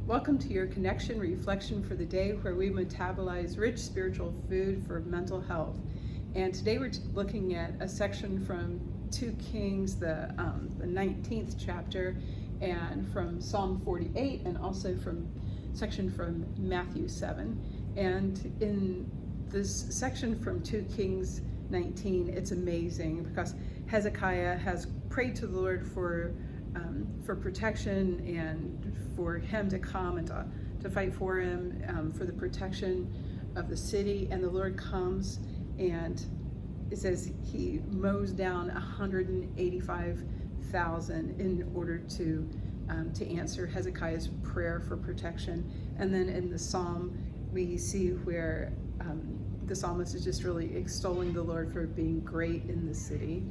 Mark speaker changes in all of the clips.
Speaker 1: Welcome to your connection reflection for the day, where we metabolize rich spiritual food for mental health. And today we're looking at a section from 2 Kings, the 19th chapter, and from Psalm 48, and also from section from Matthew 7. And in this section from 2 Kings 19, it's amazing because Hezekiah has prayed to the Lord for protection and for him to come and to fight for him, for the protection of the city. And the Lord comes, and it says he mows down 185,000 in order to answer Hezekiah's prayer for protection. And then in the psalm, we see where the psalmist is just really extolling the Lord for being great in the city.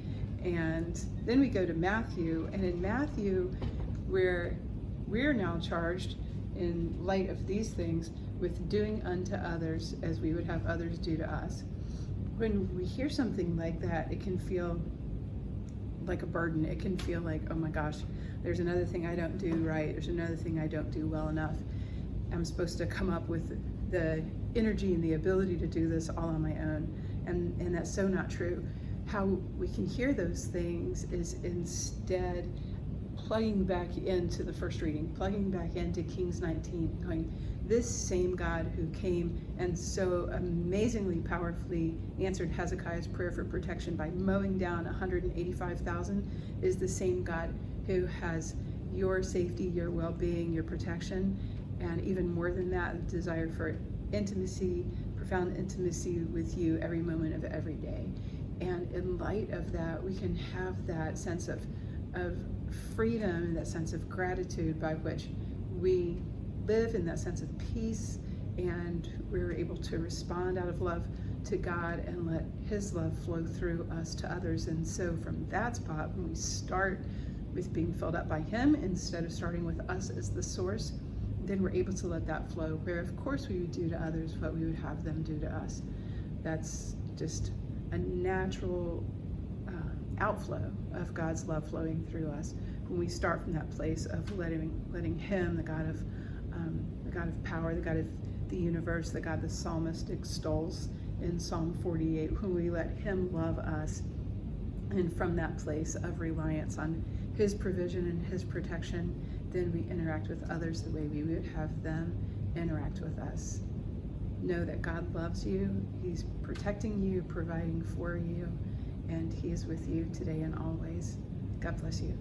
Speaker 1: And then we go to Matthew, and in Matthew, where we're now charged, in light of these things, with doing unto others as we would have others do to us. When we hear something like that, it can feel like a burden. It can feel like, oh my gosh, there's another thing I don't do right. There's another thing I don't do well enough. I'm supposed to come up with the energy and the ability to do this all on my own. And that's so not true. How we can hear those things is instead plugging back into the first reading, plugging back into Kings 19, going, this same God who came and so amazingly powerfully answered Hezekiah's prayer for protection by mowing down 185,000 is the same God who has your safety, your well-being, your protection, and even more than that, the desire for intimacy, profound intimacy with you every moment of every day. And in light of that, we can have that sense of freedom and that sense of gratitude by which we live in that sense of peace, and we're able to respond out of love to God and let His love flow through us to others. And so from that spot, when we start with being filled up by Him instead of starting with us as the source, then we're able to let that flow, where of course we would do to others what we would have them do to us. That's just a natural outflow of God's love flowing through us when we start from that place of letting Him, the God of power, the God of the universe, the God the psalmist extols in Psalm 48, when we let Him love us, and from that place of reliance on His provision and His protection, then we interact with others the way we would have them interact with us. Know that God loves you, He's protecting you, providing for you, and He is with you today and always. God bless you.